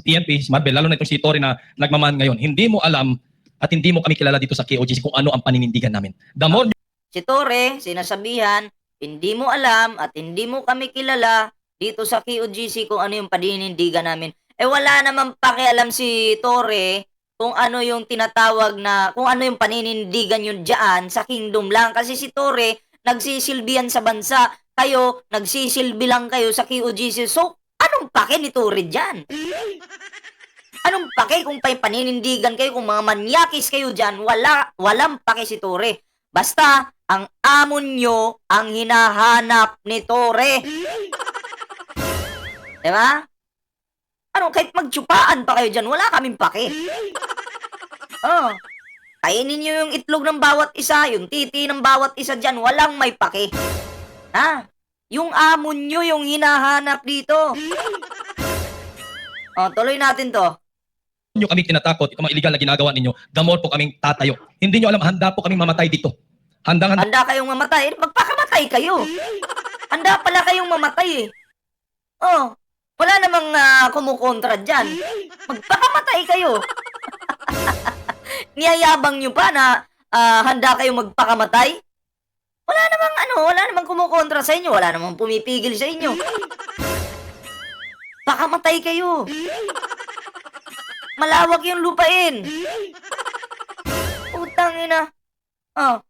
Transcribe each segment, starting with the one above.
PNP, si Marvel, lalo na itong si Torre na nagmaman ngayon, hindi mo alam at hindi mo kami kilala dito sa KOGC kung ano ang paninindigan namin. The more Si Torre, sinasabihan, hindi mo alam at hindi mo kami kilala dito sa KOGC kung ano yung paninindigan namin. Eh wala namang pakialam si Torre kung ano yung tinatawag na, kung ano yung paninindigan yun dyan sa kingdom lang. Kasi si Torre, nagsisilbihan sa bansa. Kayo, nagsisilbi lang kayo sa KOGC. So, anong pake ni Torre dyan? Anong pake kung paninindigan kayo, kung mga manyakis kayo dyan, walang pake si Torre. Basta, ang amon nyo ang hinahanap ni Torre. Diba? Ano, kahit magtsupaan pa kayo dyan, wala kaming pake. Oh, kainin nyo yung itlog ng bawat isa, yung titi ng bawat isa dyan, walang may pake. Ha? Yung amon nyo yung hinahanap dito. Oh, tuloy natin to. nyo kami tinatakot, itong mga illegal na ginagawa ninyo, the more po kaming tatayo. Hindi nyo alam, handa po kaming mamatay dito. Handang-handa. Handa kayong mamatay. Magpakamatay kayo. Handa pala kayong mamatay eh. Oh, wala namang kumukontra dyan. Magpakamatay kayo. Niyayabang nyo pa na handa kayong magpakamatay? Wala namang kumukontra sa inyo. Wala namang pumipigil sa inyo. Pakamatay kayo. Malawak yung lupain. Utang ina. Oh.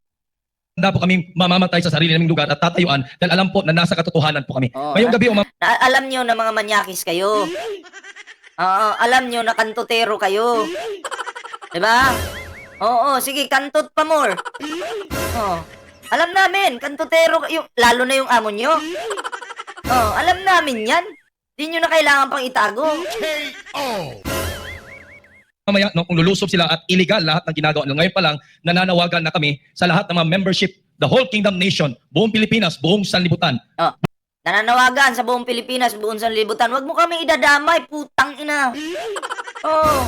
Handa po kami mamamatay sa sarili naming lugar at tatayuan dahil alam po na nasa katotohanan po kami. Oh, Ngayong gabi, alam nyo na mga manyakis kayo. Alam nyo na kantutero kayo. Diba? Oo, sige, kantot pa more. Oh. Alam namin, kantutero, lalo na yung amo nyo. Oh, alam namin yan. Hindi nyo na kailangan pang itago. mamaya, no, kung lulusob sila at illegal lahat ng ginagawa nila. Ngayon pa lang, nananawagan na kami sa lahat ng mga membership, the whole Kingdom Nation, buong Pilipinas, buong sanlibutan. Oh. Nananawagan sa buong Pilipinas, buong sanlibutan. Huwag mo kami idadamay, putang ina. Oh.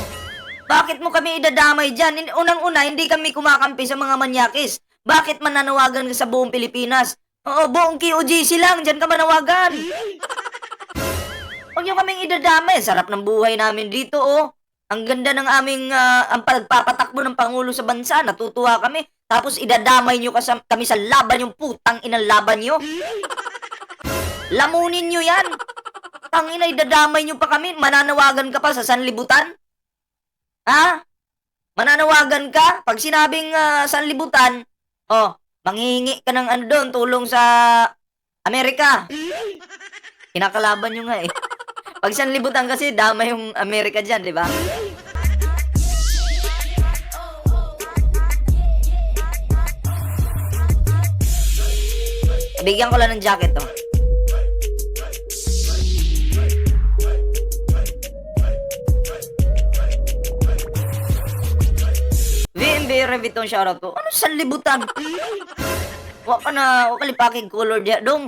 Bakit mo kami idadamay dyan? Unang-una, hindi kami kumakampi sa mga manyakis. Bakit mananawagan ka sa buong Pilipinas? Oo, buong KOGC lang, dyan ka manawagan. Huwag nyo kaming idadamay. Sarap ng buhay namin dito, oh. Ang ganda ng aming ang pagpapatakbo ng Pangulo sa bansa. Natutuwa kami. Tapos idadamay nyo kami sa laban yung putang inang laban nyo. Lamunin nyo yan. Tangina, idadamay nyo pa kami. Mananawagan ka pa sa sanlibutan? Ha? Mananawagan ka? Pag sinabing sanlibutan, oh, manghihingi ka ng ano doon, tulong sa Amerika. Kinakalaban nyo nga eh. Pag sanlibutan kasi, dama yung Amerika dyan, di ba? Bigyan ko lang ng jacket to. VMB Reviton shoutout to. Ano sanlibutan? Waka lipakig color diya dong.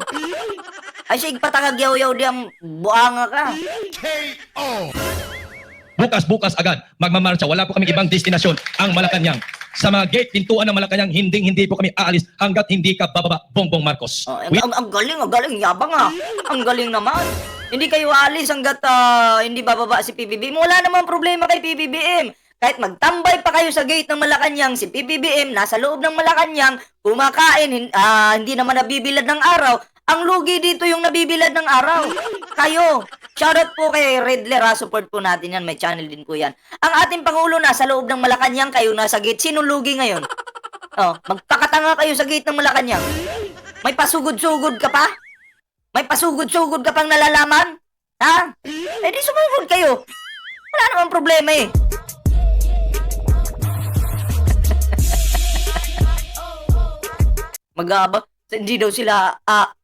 Ay sig patagagyaw-yaw diyang buanga ka. Bukas agad, magmamarcha. Wala po kami ibang destinasyon ang Malacanang. Sa mga gate, pintuan ng Malacanang, hindi po kami aalis hanggat hindi ka bababa, Bongbong Marcos. Oh, ang galing, yabang ah. Ang galing naman. Hindi kayo aalis hanggat hindi bababa si PBBM. Wala namang problema kay PBBM. Kahit magtambay pa kayo sa gate ng Malacanang, si PBBM nasa loob ng Malacanang, kumakain, hindi naman nabibilad ng araw. Ang lugi dito yung nabibilad ng araw. Kayo. Shoutout po kay Redler ha. Support po natin yan. May channel din po yan. Ang ating Pangulo nasa loob ng Malacanang. Kayo nasa gate. Sino lugi ngayon? Oh, magpakatanga kayo sa gate ng Malacanang. May pasugod-sugod ka pa? May pasugod-sugod ka pang nalalaman? Ha? Eh di sumugod kayo. Wala namang problema eh. Hindi daw sila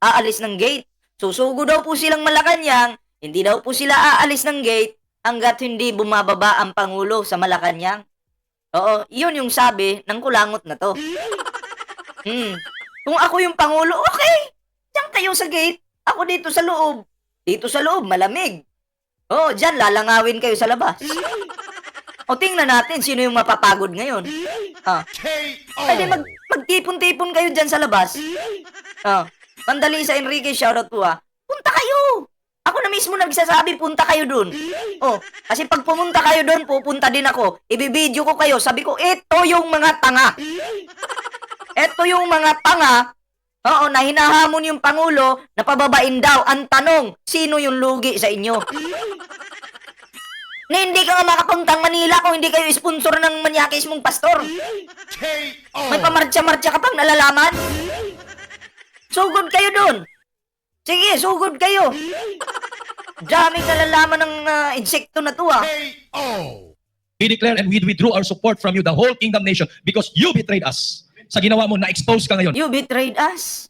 aalis ng gate. Susugo daw po silang Malacanang, hindi daw po sila aalis ng gate hanggat hindi bumababa ang Pangulo sa Malacanang. Oo, yun yung sabi ng kulangot na to. Kung ako yung Pangulo, okay. Diyan kayo sa gate. Ako dito sa loob. Dito sa loob, malamig. Oo, diyan lalangawin kayo sa labas. O tingnan natin sino yung mapapagod ngayon. Pwede magtipon-tipon kayo dyan sa labas. Mandali sa Enrique, shoutout po ha. Punta kayo! Ako Ako na mismo nagsasabi, punta kayo dun. Oh, kasi pag pumunta kayo dun, pupunta din ako. Ibibideo ko kayo. Sabi ko, ito yung mga tanga. Ito yung mga tanga, oo, na hinahamon yung Pangulo na pababain daw. Ang tanong, sino yung lugi sa inyo? Na hindi ka nga makapuntang Manila kung hindi kayo sponsor ng manyakis mong pastor. May pamartsa-martsa ka pang nalalaman. Sugod kayo dun. Sige, sugod kayo. Daming nalalaman ng insekto na to, ah. We declare and we withdrew our support from you, the whole kingdom nation, because you betrayed us. Sa ginawa mo, na-expose ka ngayon. You betrayed us.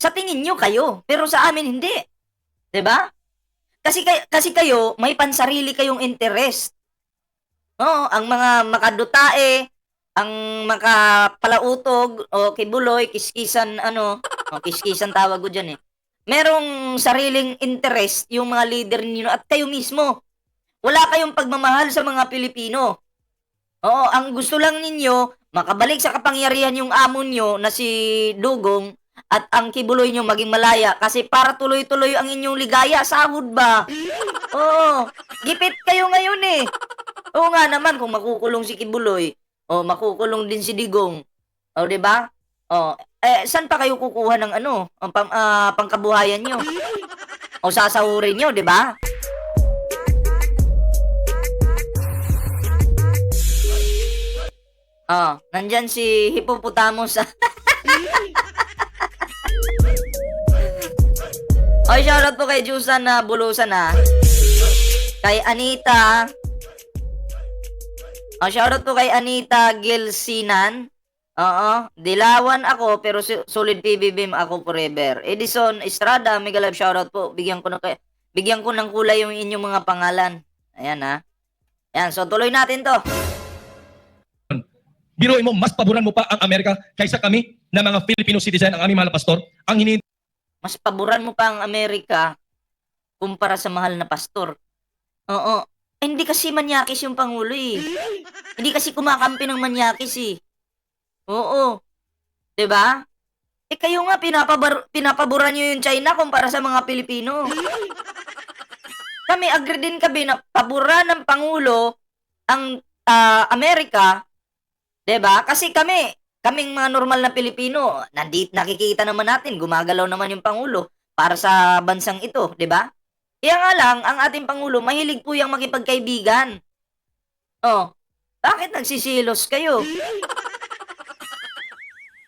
Sa tingin nyo kayo, pero sa amin hindi. 'Di ba? Kasi kayo, may pansarili kayong interest. Oo, ang mga makadutae, ang makapalautog, o kibuloy, kiskisan, kiskisan tawag ko dyan eh. Merong sariling interest yung mga leader ninyo at kayo mismo. Wala kayong pagmamahal sa mga Pilipino. Oo, ang gusto lang ninyo, makabalik sa kapangyarihan yung amo nyo na si Dugong at ang kibuloy nyo maging malaya kasi para tuloy-tuloy ang inyong ligaya. Sahod ba? Oo, gipit kayo ngayon eh. Oo nga naman, kung makukulong si Kibuloy, o makukulong din si Digong, o diba? O, saan pa kayo kukuha ng pangkabuhayan nyo? O sasahurin nyo, diba? Nandyan si Hippopotamus. Oy, shoutout po kay Jusan na Bulusan ha. Kay Anita. Shoutout po kay Anita Gilsinan. Oo, dilawan ako pero solid PBBM ako forever. Edison Estrada, mega live shoutout po. Bigyan ko ng kulay yung inyong mga pangalan. Ayan ha. Ayan, so tuloy natin to. Biruin mo, mas paboran mo pa ang Amerika kaysa kami na mga Filipino citizen, ang aming mahal na pastor. Ang hindi Mas paboran mo pa ang Amerika kumpara sa mahal na pastor. Oo. Hindi kasi manyakis yung Pangulo eh. Hindi kasi kumakampi ng manyakis eh. Oo. 'Di ba? Kayo nga pinapaboran niyo yung China kumpara sa mga Pilipino. Kami agree din kami na paboran ng Pangulo ang Amerika, 'di ba? Kasi kaming mga normal na Pilipino, nakikita naman natin, gumagalaw naman yung Pangulo para sa bansang ito, 'di ba? Kaya nga lang, ang ating Pangulo, mahilig po yung makipagkaibigan. Bakit nagsisilos kayo?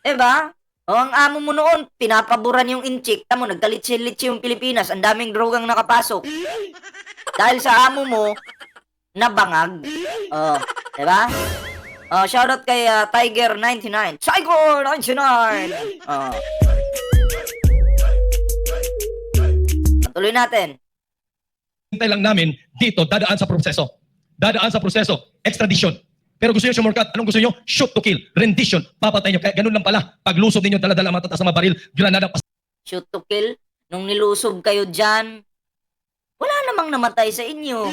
'Di ba? Ang amo mo noon, pinapaboran yung inchik, tamo, nagkalitsi-litsi yung Pilipinas, ang daming drogang nakapasok. Dahil sa amo mo, nabangag. 'Di ba? Shoutout kay Tiger99. Tiger99! Tuloy natin. hintay lang namin dito, dadaan sa proseso. Dadaan sa proseso, extradition. Pero gusto nyo sumurkat, anong gusto nyo? Shoot to kill, rendition, papatay nyo. Kaya ganun lang pala, paglusob ninyo, dala-dala matatas na mga baril, granada, Shoot to kill? Nung nilusob kayo dyan, wala namang namatay sa inyo.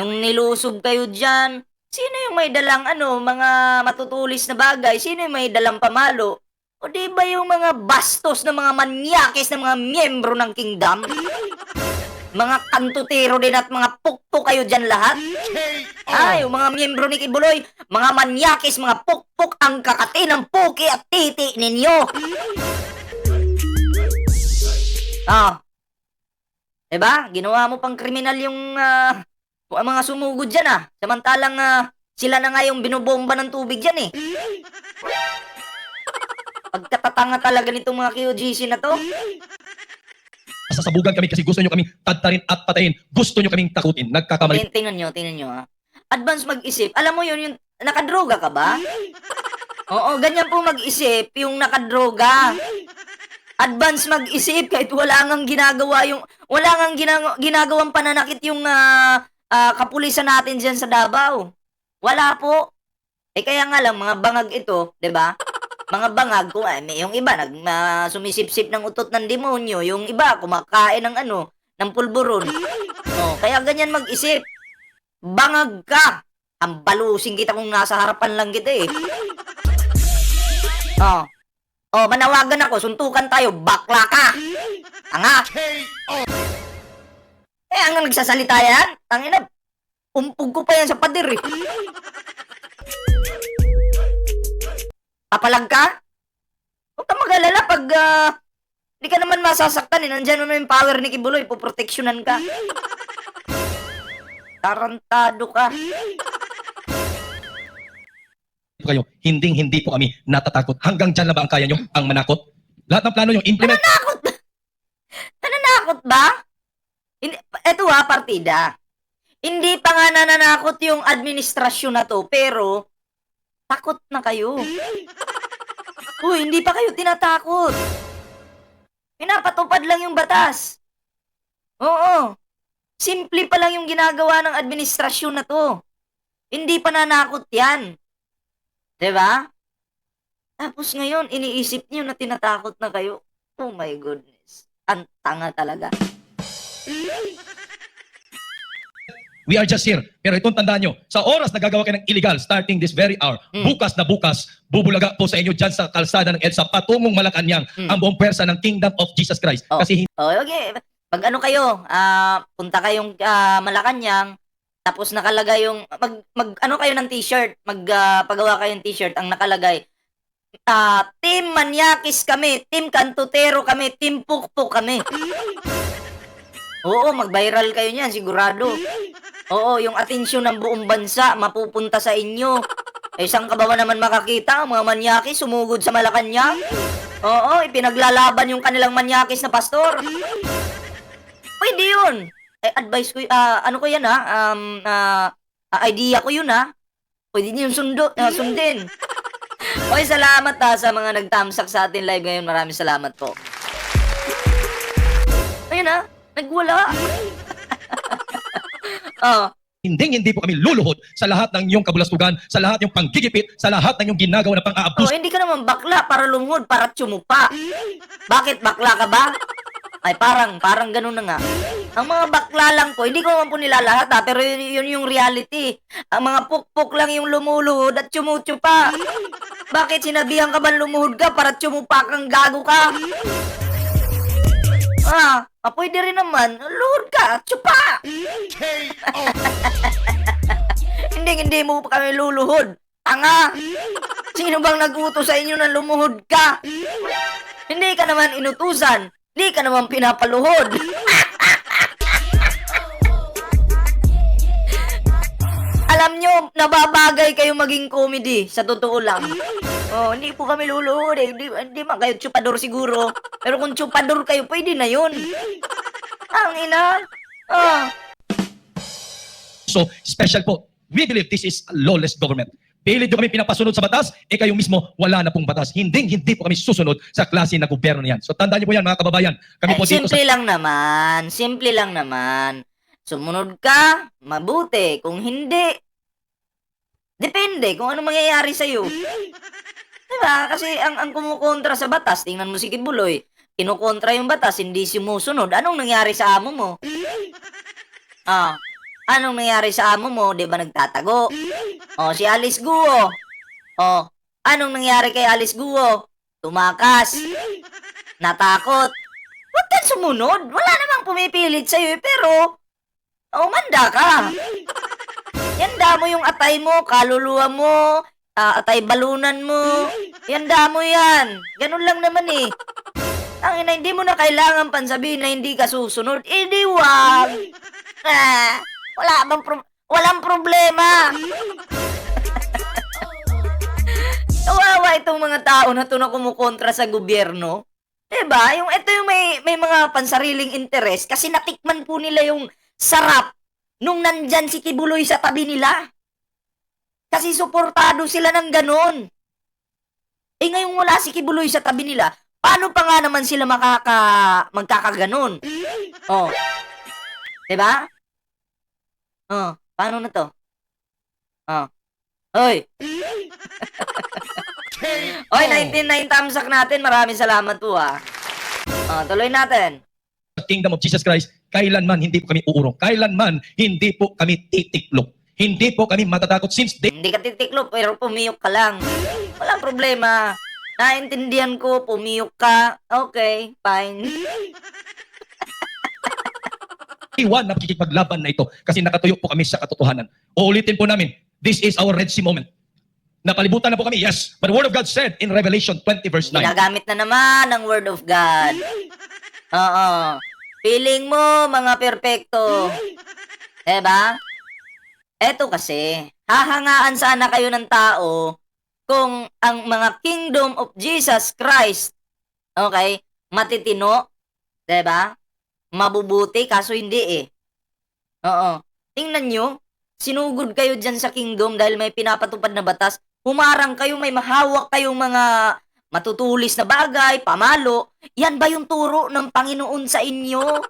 Nung nilusob kayo dyan, sino yung may dalang mga matutulis na bagay? Sino yung may dalang pamalo? O di ba yung mga bastos na mga manyakis na mga miyembro ng kingdom? Mga kantutero din at mga pukpok kayo dyan lahat? Yung mga miyembro ni Kibuloy, mga manyakis, mga pukpok ang kakati ng puki at titi ninyo. Diba? Ginawa mo pang kriminal yung mga sumugod dyan Samantalang sila na nga yung binubomba ng tubig dyan Pagkatatanga talaga nitong mga QGC na to. Sasabugan kami kasi gusto nyo kaming tadtarin at patayin. Gusto nyo kaming takutin. Nagkakamali. Tingnan nyo Advance mag-isip. Alam mo yun, yung nakadroga ka ba? Oo, ganyan po mag-isip yung nakadroga. Advance mag-isip kahit wala ngang ginagawang pananakit yung kapulisan natin dyan sa Davao. Wala po. Kaya nga lang, mga bangag ito, 'di ba? Mga bangag, yung iba sumisip-sip ng utot ng demonyo, yung iba kumakain ng ng pulburon. Kaya ganyan mag-isip. Bangag ka. Ang balusing kita kung nasa harapan lang kita Oh, manawagan ako, suntukan tayo, bakla ka. Tanga. Ang nagsasalita yan, tangina, umpog ko pa yan sa pader eh. Papalag ka? Huwag ka mag-alala pag hindi ka naman masasaktan eh. Nandiyan naman yung power ni Kibuloy, puproteksyonan ka. Tarantado ka. Kayo, hindi po kami natatakot. Hanggang dyan na ba ang kaya nyo? Ang manakot? Lahat ng plano nyo, implement. Nananakot ba? Nananakot ba? Eto partida. Hindi pa nga nananakot yung administrasyon na to, pero takot na kayo. Uy, hindi pa kayo tinatakot. Pinapatupad lang yung batas. Oo. Simple pa lang yung ginagawa ng administrasyon na to. Hindi pa nanakot yan. Diba? Tapos ngayon, iniisip niyo na tinatakot na kayo. Oh my goodness. Ang tanga talaga. We are just here. Pero itong tandaan nyo, sa oras na gagawa kayo ng illegal, starting this very hour, bukas na bukas, bubulaga po sa inyo dyan sa kalsada ng EDSA patungong Malacanang ang buong pwersa ng Kingdom of Jesus Christ. Oh. Kasi Okay. Pag ano kayo, punta kayong Malacanang, tapos nakalagay yung, ano kayo ng t-shirt, pagawa kayo ng t-shirt, ang nakalagay, Team Manyakis kami, Team Kantutero kami, Team Pukpuk kami. Oo, mag-viral kayo niyan, sigurado. Oo, yung atensyon ng buong bansa mapupunta sa inyo. Eh, saan ka ba naman makakita? Ang mga Manyakis sumugod sa Malacanang. Oo, ipinaglalaban yung kanilang Manyakis na pastor. Pwede yun. Eh, advice ko, ano ko yan idea ko yun Pwede niyo yung sundin. Okay, salamat sa mga nagtamsak sa atin live ngayon. Maraming salamat po. Ayun nagwala. hindi po kami luluhod sa lahat ng iyong kabulastugan, sa lahat ng panggigipit, sa lahat ng iyong ginagawa na pang-aabus. Hindi ka naman bakla para lumuhod, para tsumupa. Bakit bakla ka ba? Ay, parang ganun na nga. Ang mga bakla lang po, hindi ko naman po nila lahat pero yun yung reality. Ang mga pukpuk lang yung lumuluhod at tsumutsupa. Bakit sinabihan ka ba lumuhod ka para tsumupa kang gago ka? Pwede rin naman. Luhod ka, tsupa! Hindi mo pa kami luluhod. Tanga! Sino bang nag-utos sa inyo na lumuhod ka? Hindi ka naman inutusan. Hindi ka naman pinapaluhod. Alam nyo, nababagay kayo maging comedy. Sa totoo lang. Hindi po kami luluhod Hindi man kayo tsupador siguro. Pero kung tsupador kayo, pwede na yun. Ang ina. So, special po. We believe this is a lawless government. Pilit nyo kami pinapasunod sa batas, kayo mismo, wala na pong batas. Hindi po kami susunod sa klase na gobyerno na yan. So, tandaan nyo po yan, mga kababayan. Kami po dito simple lang naman. Simple lang naman. Sumunod ka, mabuti. Kung hindi, depende kung ano mangyayari sa'yo. Diba? Kasi ang kumukontra sa batas, tingnan mo si Kibuloy, kinukontra yung batas, hindi sumusunod. Anong nangyari sa amo mo? Anong nangyari sa amo mo? Di ba nagtatago? Si Alice Guo. Anong nangyari kay Alice Guo? Tumakas. Natakot. Huwag kang sumunod. Wala namang pumipilit sa'yo pero manda ka. Yanda mo yung atay mo, kaluluwa mo, atay balunan mo. Yanda mo yan. Ganun lang naman eh. Ang ina, hindi mo na kailangan pansabihin na hindi ka susunod. Hindi wag. Walang problema. Kawawa itong mga tao na to na kumukontra sa gobyerno. Diba? Ito yung may mga pansariling interes kasi natikman po nila yung sarap nung nandyan si Kibuloy sa tabi nila. Kasi suportado sila ng ganon. Ngayong wala si Kibuloy sa tabi nila, paano pa nga naman sila magkakaganon? Diba? Paano na to? Hoy! Hoy, 99 tamsak natin. Maraming salamat po tuloy natin. Kingdom of Jesus Christ, kailanman hindi po kami uurong. Kailanman hindi po kami titiklop. Hindi po kami matatakot since day. Hindi ka titiklop, pero pumiyok ka lang. Walang problema. Naintindihan ko, pumiyok ka. Okay, fine. Iwan na pakikipaglaban na ito kasi nakatuyo po kami sa katotohanan. Uulitin po namin, this is our Red Sea moment. Napalibutan na po kami, yes. But the Word of God said in Revelation 20 verse 9, Ginagamit na naman ang Word of God. Oo. Feeling mo, mga perpekto. Diba? Eto kasi, hahangaan sana kayo ng tao kung ang mga kingdom of Jesus Christ, okay, matitino, diba? Mabubuti, kaso hindi eh. Oo. Tingnan nyo, sinugod kayo dyan sa kingdom dahil may pinapatupad na batas, humarang kayo, may mahawak kayong mga matutulis na bagay, pamalo. Yan ba yung turo ng Panginoon sa inyo?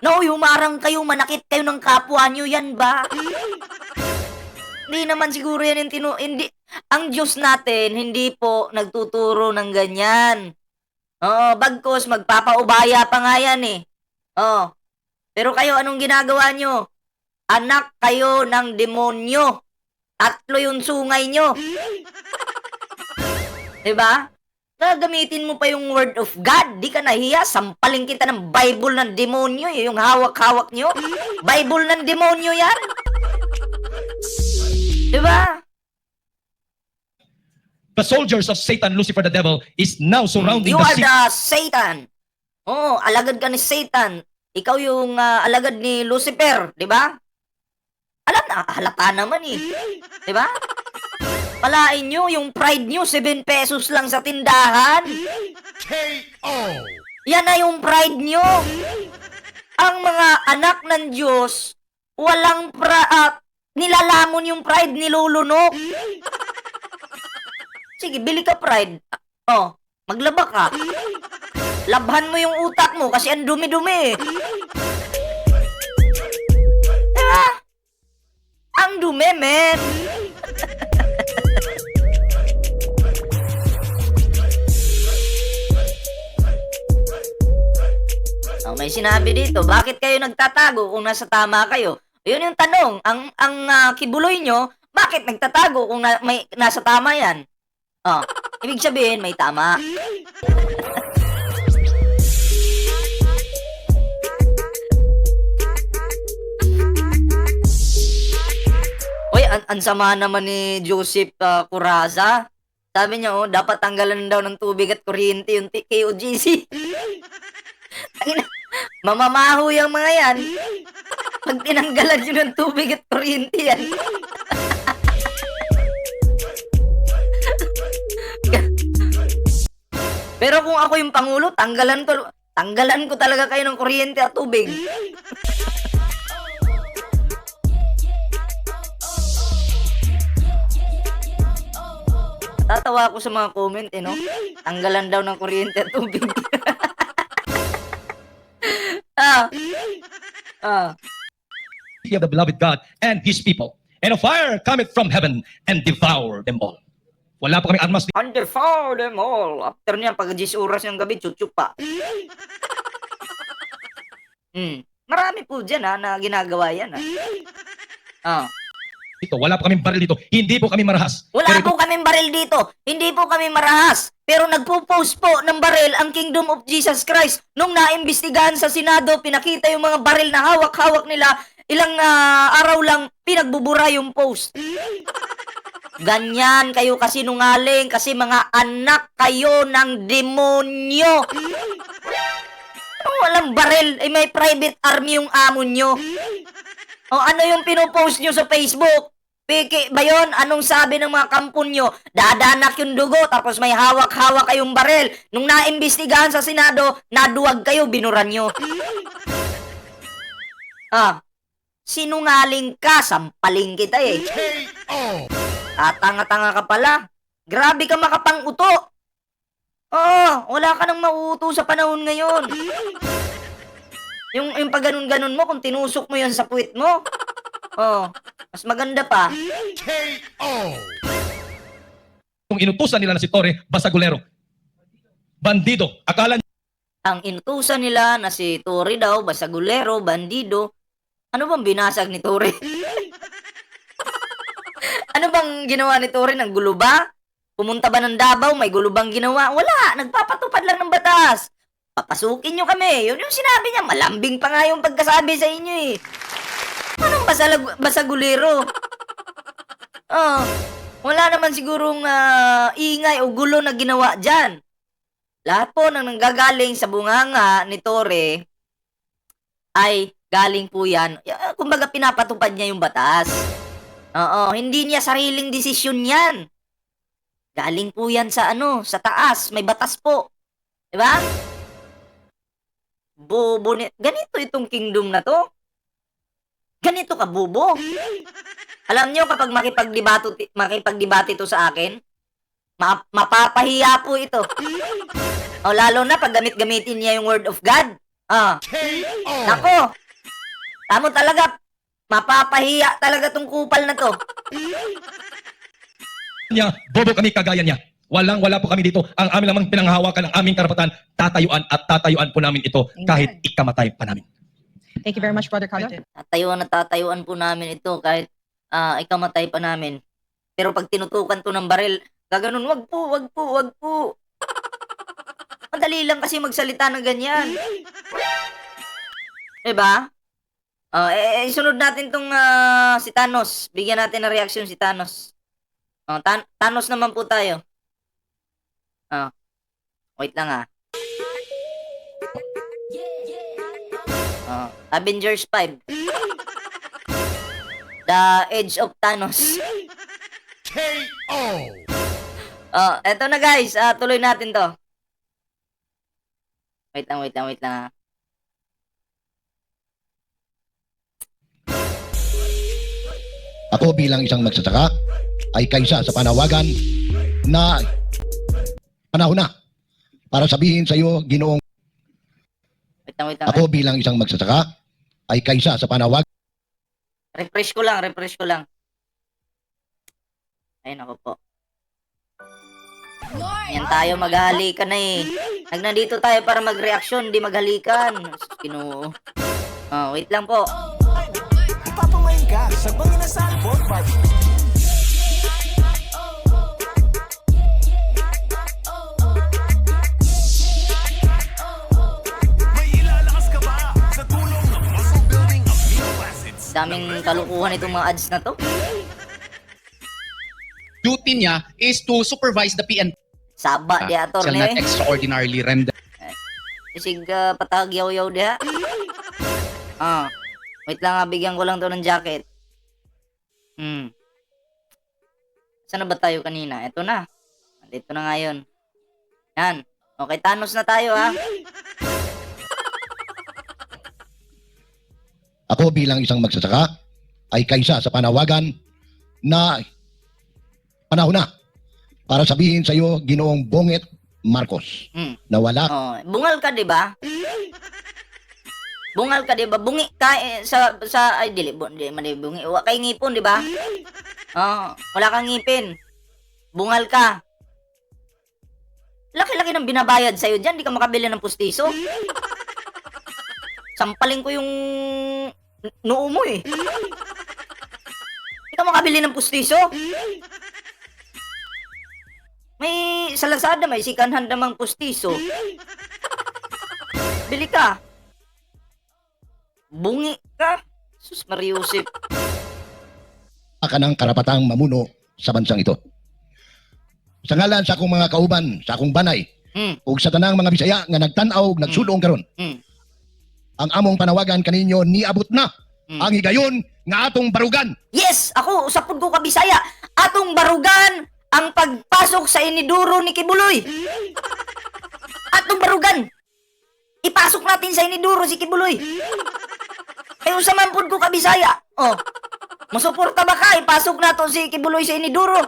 No, humarang kayo, manakit kayo ng kapwa nyo, yan ba? Hindi naman siguro yan yung hindi. Ang Diyos natin, hindi po nagtuturo ng ganyan. Oo, bagkos, magpapaubaya pa nga yan eh. Oo. Pero kayo, anong ginagawa nyo? Anak kayo ng demonyo. 3 yung sungay nyo. Diba? Gagamitin mo pa yung word of God. Di ka nahiya. Sampalin kita ng Bible ng demonyo. Yung hawak-hawak nyo. Bible ng demonyo yan. Diba? the soldiers of Satan, Lucifer the devil, is now surrounding You the are city. the Satan. Oh, alagad ka ni Satan. Ikaw yung alagad ni Lucifer, di ba? Alam na, halata naman eh. Di ba? Palain nyo, yung pride nyo, 7 pesos lang sa tindahan. KO! Yan na yung pride nyo. Ang mga anak ng Diyos, walang nilalamon yung pride, nilulunok. Sige, bili ka pride. Oh, maglaba ka. Labhan mo yung utak mo kasi ang dumi-dumi. Diba? Ang dumi, men. Oh, may sinabi dito, bakit kayo nagtatago kung nasa tama kayo? Yun yung tanong. Ang kibuloy nyo, bakit nagtatago kung may nasa tama yan? Oh, ibig sabihin, may tama. Uy, ang sama naman ni Joseph Curaza. Sabi niya, oh, dapat tanggalan daw ng tubig at kuryente yung KOGC. Mamamaho yung mga yan. Pag tinanggalan nyo ng tubig at kuryente yan. Pero kung ako yung Pangulo, tanggalan ko talaga kayo ng kuryente at tubig. Tatawa ako sa mga comment, eh, no? Tanggalan daw ng kuryente at tubig. Of the beloved God and His people. And a fire cometh from heaven and devour them all. Wala pa kami armas. Under for them all. After niyan, pag 10 oras ng gabi, chuchup pa. Marami po dyan na ginagawa yan. Dito, wala pa kaming baril dito. Hindi po kami marahas. Wala Pero po kaming baril dito. Hindi po kami marahas. Pero nagpo-post po ng baril ang Kingdom of Jesus Christ. Nung naimbestigahan sa Senado, pinakita yung mga baril na hawak-hawak nila. Ilang araw lang, pinagbubura yung post. Ganyan kayo kasi nungaling kasi mga anak kayo ng demonyo. Walang baril, may private army yung amo nyo. O ano yung pinopost nyo sa Facebook? Piki ba yun? Anong sabi ng mga kampon nyo? Dadanak yung dugo, tapos may hawak-hawak kayong baril. Nung naimbestigahan sa Senado, naduwag kayo, binuran nyo. Sinungaling ka, sampaling kita eh. KO! Tatanga-tanga ka pala. Grabe ka makapang-uto. Wala ka nang mauuto sa panahon ngayon. Yung pag ganun-ganun mo, kung tinusok mo yan sa puwit mo, mas maganda pa. KO! kung inutusan nila na si Torre, basagulero. Bandido. Akala Ang inutusan nila na si Torre daw, basagulero, bandido. Ano bang binasag ni Torre? Ano bang ginawa ni Torre? Ng gulo ba? Pumunta ba ng Davao? May gulo bang ginawa? Wala. Nagpapatupad lang ng batas. Papasukin nyo kami. Yun yung sinabi niya. Malambing pa nga yung pagkasabi sa inyo eh. Anong basagulero? Oh, wala naman sigurong ingay o gulo na ginawa dyan. Lahat po ng nanggagaling sa bunganga ni Tore ay galing po yan. Kumbaga pinapatupad niya yung batas. Oo, hindi niya sariling desisyon yan. Galing po yan sa sa taas. May batas po. Diba? Bobo ni... Ganito itong kingdom na to. Ganito ka, bobo. Alam nyo, kapag makipagdebate to sa akin, mapapahiya po ito. O, lalo na pag gamitin niya yung word of God. KO. Nako. Tamo talaga. Mapapahiya talaga tong kupal na to. Niya, bobo kami kagaya niya. Wala po kami dito. Ang amin lamang pinanghahawakan ng aming karapatan, tatayuan po namin ito kahit ikamatay pa namin. Thank you very much, Brother Carlo. Tatayuan po namin ito kahit ikamatay pa namin. Pero pag tinutukan to ng baril, gaganon, wag po. Madali lang kasi magsalita ng ganyan. Diba? Sunod natin tong si Thanos. Bigyan natin ng reaksyon si Thanos. Thanos naman po tayo. Wait lang Avengers 5. The Edge of Thanos. KO. Eto na guys. Tuloy natin to. Wait lang. Ako bilang isang magsasaka ay kaysa sa panawagan na panahon na para sabihin sa iyo, Ginoong. Wait lang. Ako bilang isang magsasaka ay kaysa sa panawagan. Refresh ko lang. Ayun ako po. Yan tayo, maghahalikan na eh. Nandito tayo para magreaksyon, di maghalikan. Ginoo. Wait lang po. Ipapamain ka sa Banginasal Pork Barbecue. May ilalakas ka ba sa tulong ng muscle building amino acids? Daming kalukuhan itong mga ads na to. Duty niya is to supervise the PNP. Saba di ator Shall not extraordinarily render. Isig patag yaw-yaw diha. Wait lang bigyan ko lang to ng jacket. Saan na ba tayo kanina? Ito na. Dito na ngayon. Yan. Okay, Thanos na tayo Ako bilang isang magsasaka ay kaysa sa panawagan na panahon na para sabihin sa iyo, Ginoong Bonget Marcos, na wala. Bungal ka, di ba? Bungi ka ay dili bungi. Wa kay ngipon, di ba? Wala kang ngipin. Bungal ka. Laki-laki ng binabayad sa'yo dyan, di ka makabili ng pustiso. Sampalin ko yung noo mo eh. Di ka makabili ng pustiso. May sa Lazada, may second hand namang pustiso. Bili ka. Bungi ka. Sus Mariusip. Ka ng karapatang mamuno sa bansang ito. Sa ngalan sa akong mga kauban, sa akong banay, ug sa tanang mga Bisaya nga nagtan-aw, nagsulong karon. Ang among panawagan kaninyo niabot na ang higayon nga atong barugan. Yes, ako usapod ko ka Bisaya. Atong barugan ang pagpasok sa iniduro ni Kibuloy. Atong barugan. Ipasok natin sa iniduro si Kibuloy. Ay usaman pud ko ka Bisaya. Masuporta ba ka? Ipasok nato si Kibuloy sa iniduro.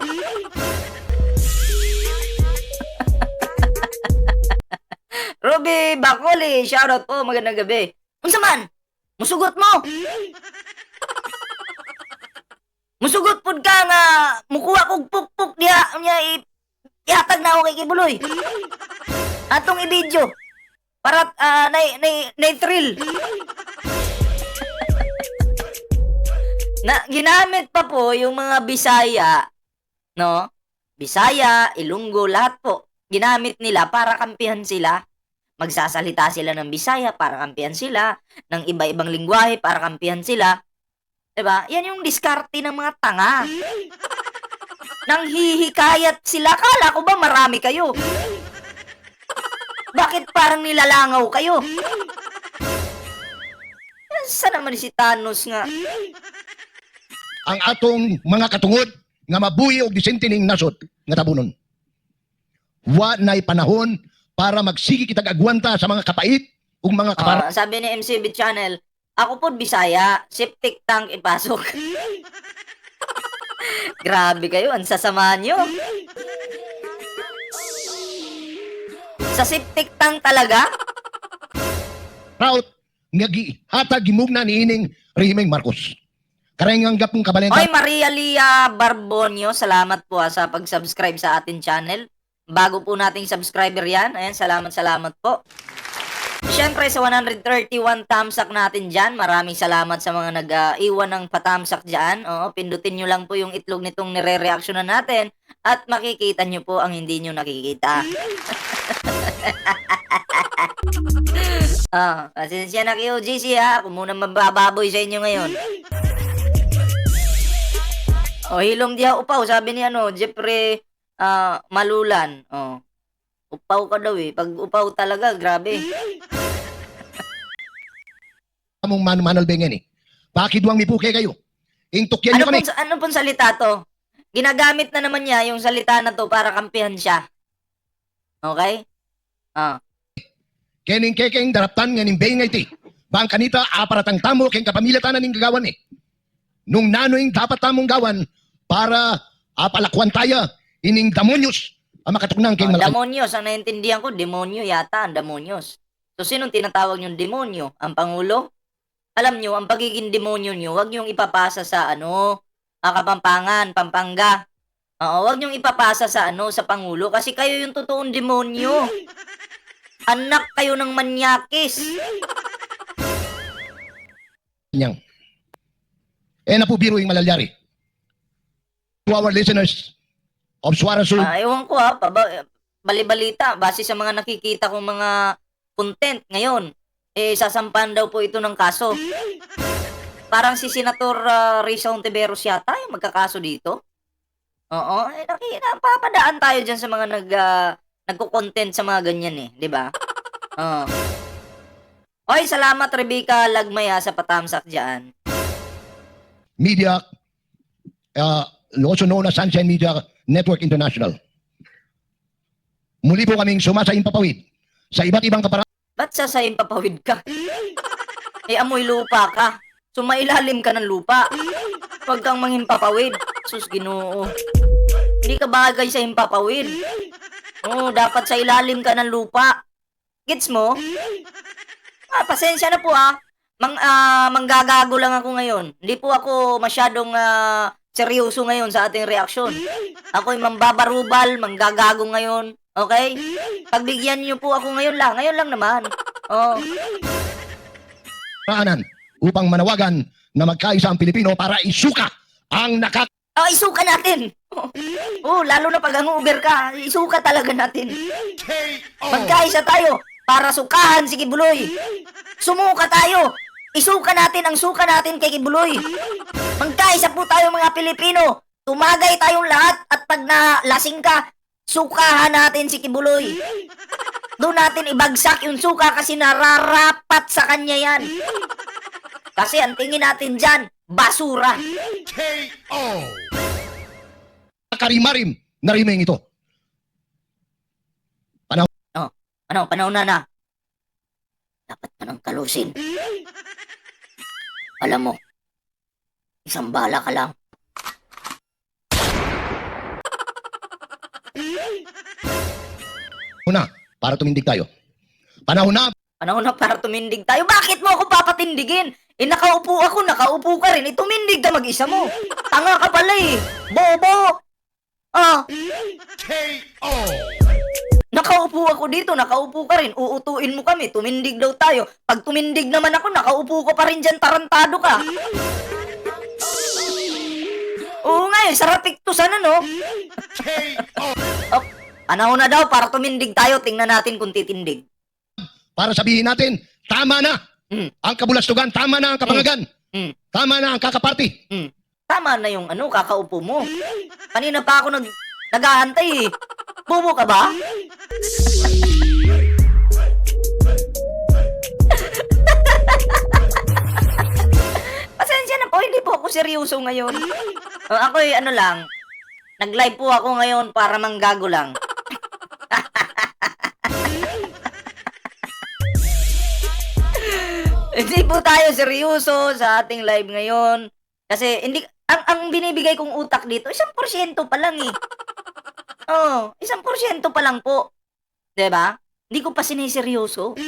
Ruby Bacoli, shoutout po, magandang gabi. Unsa man? Musugot mo. Musugot pud ka nga mukuha kog pukpuk diha nya ihatag na ako kay Kibuloy. Atong i-video para na thrill. Na ginamit pa po yung mga Bisaya, no? Bisaya, Ilonggo, lahat po. Ginamit nila para kampihan sila. Magsasalita sila ng Bisaya para kampihan sila. Ng iba-ibang lingwahe para kampihan sila. Diba? Yan yung diskarte ng mga tanga. Nang hihikayat sila. Kala ko ba marami kayo? Bakit parang nilalangaw kayo? Saan naman si Thanos nga? Ang atong mga katungod nga mabuhi og disente ning nasod nga tabunon. Wa nay panahon para magsigi kitag agwanta sa mga kapait ug mga kapara. Sabi ni MCB Channel, ako po Bisaya, septic tank ipasok. Grabe kayo, ang sasama nyo. Sa septic tank talaga? Proud nga hatag gimugna niining rehimeng Marcos. Karayang gapong kabalenta. Oy, Maria Lia Barbonio, salamat po sa pag-subscribe sa ating channel. Bago po nating subscriber yan. Ayan, salamat po. Siyempre, sa 131 thumbsuck natin dyan, maraming salamat sa mga nag-iwan ng patamsak dyan. Oo, pindutin nyo lang po yung itlog nitong nire-reactionan natin at makikita nyo po ang hindi nyo nakikita. Pasensya na kayo, GC ha. Ako muna mabababoy sa inyo ngayon. Hilom diha upaw, sabi ni Jeffrey Malulan. Upaw ka daw eh. Pag upaw talaga, grabe. Among manal bengen eh. Pakiduang mipuke kayo. Intukyan nyo kami. Ano pong salita to? Ginagamit na naman niya yung salita na to para kampihan siya. Okay? Kening kekeng daraptan nga ning bengay ti. Bang kanita aparatang tamo keng kapamilya tanan ning gagawan eh. Nung nanoing dapat tamong gawan para apalakwan tayo ining demonyos ang makatuknang keng malakan. Demonyos, ang naintindihan ko, demonyo yata ang demonyos. So, sinong tinatawag yung demonyo? Ang Pangulo? Alam nyo, ang pagiging demonyo nyo, huwag nyong ipapasa sa Kapampangan, Pampanga. Huwag nyong ipapasa sa sa Pangulo kasi kayo yung totoong demonyo. Anak kayo ng manyakis. Nyang. Na po biro yung malalyari. To our listeners of Suara Sur, Ewan ko balibalita, base sa mga nakikita kong mga content ngayon, sasampan daw po ito ng kaso. Parang si Senator Risa Hontiveros yata yung magkakaso dito. Oo, napapadaan tayo dyan sa mga nagko-content sa mga ganyan di ba? Oy, salamat Rebecca Lagmaya sa patamsak dyan. Media, also known as Sunshine Media Network International. Muli po kaming sumasaimpapawid sa iba't ibang kaparaan. Ba't sasayin papawid ka? Amoy lupa ka. Sumailalim ka ng lupa. Huwag kang manghimpapawid. Sus, Ginoo. Hindi ka bagay sa himpapawid. Dapat sa ilalim ka ng lupa. Gets mo? Pasensya na po manggagago lang ako ngayon. Hindi po ako masyadong seryoso ngayon sa ating reaksyon. Ako'y mambabarubal, manggagago ngayon. Okay? Pagbigyan niyo po ako ngayon lang naman. Raanan upang manawagan na magkaisa ang Pilipino para isuka ang Isuka natin. Lalo na pag hangover ka, isuka talaga natin. KO. Magkaisa tayo para sukahan si Kibuloy. Sumuka tayo. Isuka natin ang suka natin kay Kibuloy. Magkaisa po tayo mga Pilipino. Tumagay tayong lahat at pag nalasing ka, sukahan natin si Kibuloy. Doon natin ibagsak yung suka kasi nararapat sa kanya yan. Kasi ang tingin natin dyan, basura. KO. karimarim na rimeng ito. Panahon na. Dapat pa nang kalusin. Alam mo, isang bala ka lang. Una, para tumindig tayo. Panahon na Para tumindig tayo. Bakit mo ako papatindigin? Nakaupo ka rin. Tumindig ka mag-isa mo. Tanga ka pala eh. Bobo. KO. Nakaupo ako dito, nakaupo ka rin. Uutuin mo kami, tumindig daw tayo. Pag tumindig naman ako, nakaupo ka pa rin dyan, tarantado ka. Oo nga eh, sarap iktusan no? KO. Oh, panahon na daw para tumindig tayo. Tingnan natin kung titindig. Para sabihin natin, tama na Mm. ang kabulastugan, tama na ang kapangagan, Mm. tama na ang kakaparty. Tama na yung kakaupo mo. Kanina pa ako nag-aantay eh. Bobo ka ba? Pasensya na po, hindi po ako seryoso ngayon. Ako lang, nag-live po ako ngayon para manggago lang. Hindi po tayo seryoso sa ating live ngayon. Kasi ang binibigay kong utak dito, 1% pa lang eh. Oo, 1% pa lang po. 'Di ba? Hindi ko pa siniseryoso.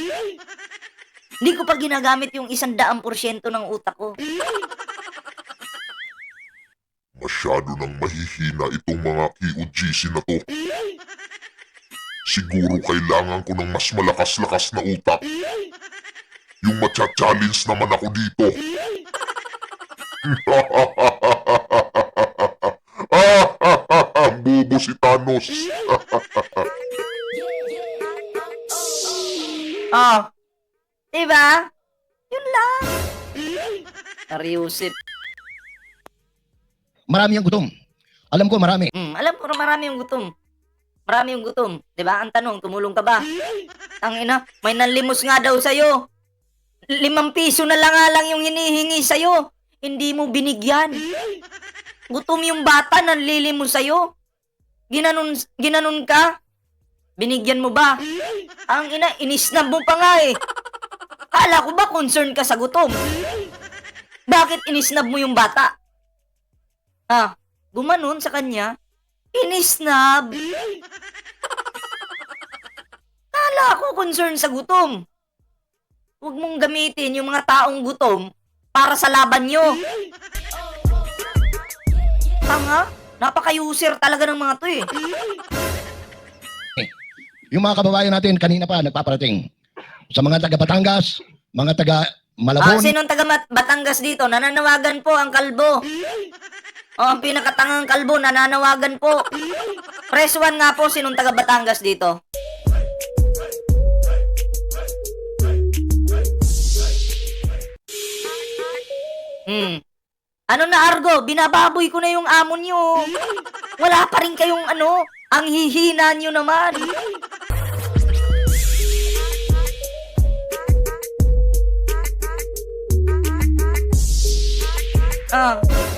Hindi ko pa ginagamit yung 100% ng utak ko. Masyado nang mahihina itong mga QGC na to. Siguro kailangan ko ng mas malakas-lakas na utak. Yung matcha-challenge naman ako dito. Ang bobo si Thanos. Oh. 'Di ba? Yun lang. Ariusip. Marami ang gutom. Alam ko marami. Alam ko na marami yung gutom. Marami yung gutom. 'Di ba? Ang tanong, tumulong ka ba? Tangina, may nanlimos nga daw sa'yo. 5 piso na lang yung hinihingi sa'yo. Hindi mo binigyan. Gutom yung bata, nanlilimos sa'yo. Ginanon ka? Binigyan mo ba? Ang ina, inisnab mo pa nga eh. Kala ko ba concern ka sa gutom? Bakit inisnab mo yung bata? Gumanon sa kanya? Inisnab? Kala ko concern sa gutom. Huwag mong gamitin yung mga taong gutom para sa laban nyo. Tanga? Napaka-user talaga ng mga to eh. Yung mga kababayan natin kanina pa nagpaparating. Sa mga taga Batangas, mga taga Malabon, Sinong taga Batangas dito? Nananawagan po ang kalbo. Ang pinakatangang kalbo, nananawagan po. Press 1 nga po, sinong taga Batangas dito? Ano na Argo? Binababoy ko na yung amo nyo. Wala pa rin kayong ang hihina nyo naman.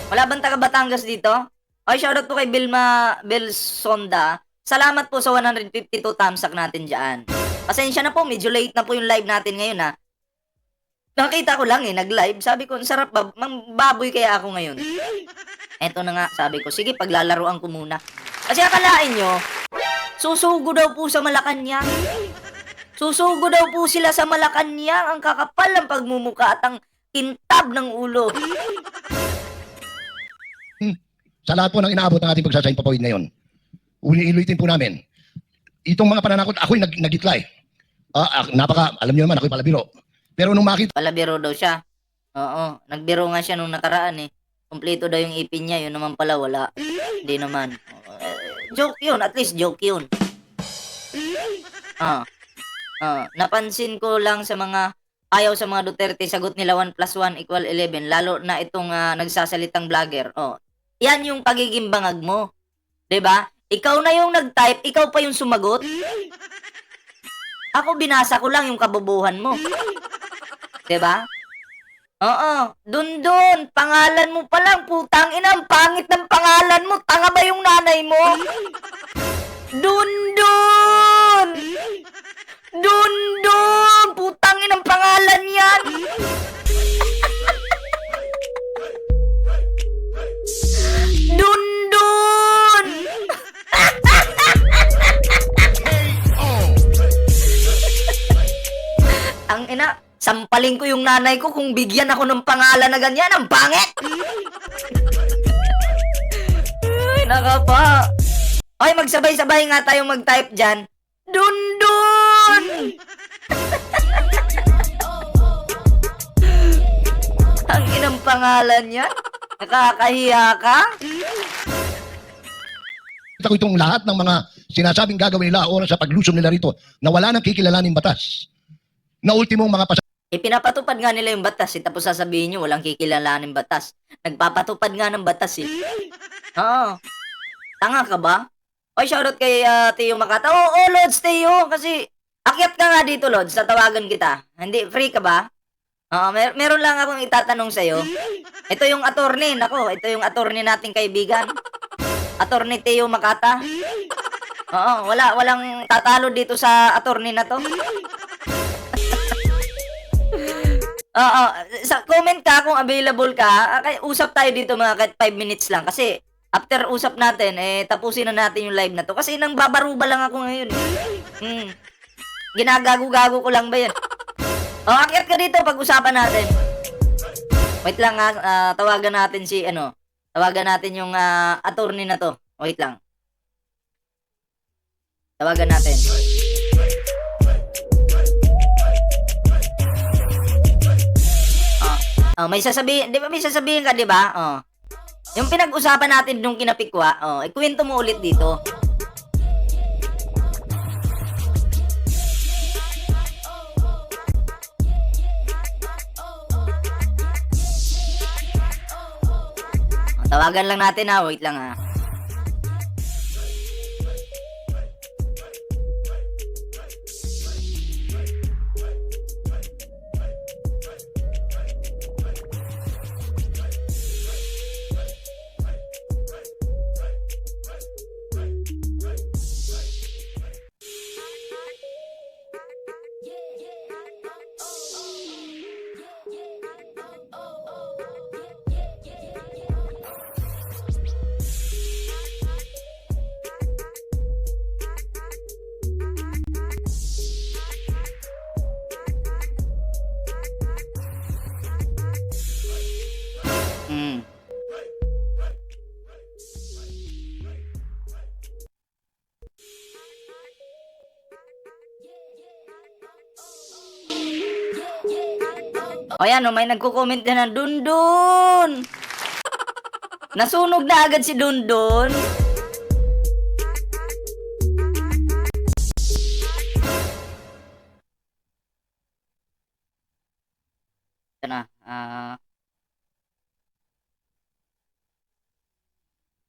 Wala bang taga Batangas dito? Ay, shoutout po kay Bel Sonda. Salamat po sa 152 thumbs up natin dyan. Pasensya na po, medyo late na po yung live natin ngayon ha. Nakita ko lang nag-live. Sabi ko, sarap ba? Baboy kaya ako ngayon. Eto na nga, sabi ko, sige, paglalaruan ko muna. Kasi akalain nyo, susugo daw po sa Malacanang. Susugo daw po sila sa Malacanang. Ang kakapal ng pagmumuka at ang kintab ng ulo. sa lahat po ng inaabot ng ating pagsasayin papawid ngayon, ulitin po namin, itong mga pananakot, ako'y nag-itlay. Alam niyo naman, ako'y palabiro. Pero nung makita Palabiro daw siya. Oo, nagbiro nga siya nung nakaraan eh. Kompleto daw yung ipin niya, yun naman pala wala. Hindi naman. Joke yun, at least joke yun. Napansin ko lang sa mga ayaw sa mga Duterte, sagot nila 1 + 1 = 11, lalo na itong nagsasalitang vlogger. Yan yung pagiging bangag mo. 'Di ba? Ikaw na yung nag-type, ikaw pa yung sumagot. Ako binasa ko lang yung kabubuhan mo. 'Di ba? Oo, dun, pangalan mo pa lang, putang ina, ang pangit ng pangalan mo, tanga ba yung nanay mo? Dun, putang ina, ang pangalan yan. Dun. Ang ina, sampalin ko yung nanay ko kung bigyan ako ng pangalan na ganyan. Ang pangit! Ay, nakapa. Ay, magsabay-sabay nga tayo mag-type dyan. Dun! Ang inang pangalan niya? Nakakahiya ka? ko itong lahat ng mga sinasabing gagawin nila oras sa paglusong nila rito na wala nang kikilalaning batas. Na ultimong mga Pinapatupad nga nila yung batas, tapos sasabihin nyo, walang kikilalaning batas. Nagpapatupad nga ng batas eh. Oo. Tanga ka ba? Oy, shoutout kay Teo Makata. Oo, Lods, Teo. Kasi, akyat ka nga dito, Lods. Tatawagan kita. Hindi, free ka ba? Oo, meron lang akong itatanong sa'yo. Ito yung attorney. Nako, ito yung attorney nating kaibigan. Attorney Teo Makata. Oo, walang tatalo dito sa attorney na to. Oo, sa comment ka kung available ka. Usap tayo dito mga kahit 5 minutes lang kasi after usap natin tapusin na natin yung live na to kasi nang babaruba lang ako ngayon. Ginagago-gago ko lang ba 'yan? Akyat ka dito pag-usapan natin. Wait lang tawagan natin tawagan natin yung attorney na to. Wait lang. Tawagan natin. May sasabihin, 'di ba may sasabihin ka, 'di ba? Yung pinag-usapan natin nung kinapikwa, ikwento mo ulit dito. Tawagan lang natin wait lang O yan, may nagko-comment na Dundun. Nasunog na agad si Dundun. Ito na.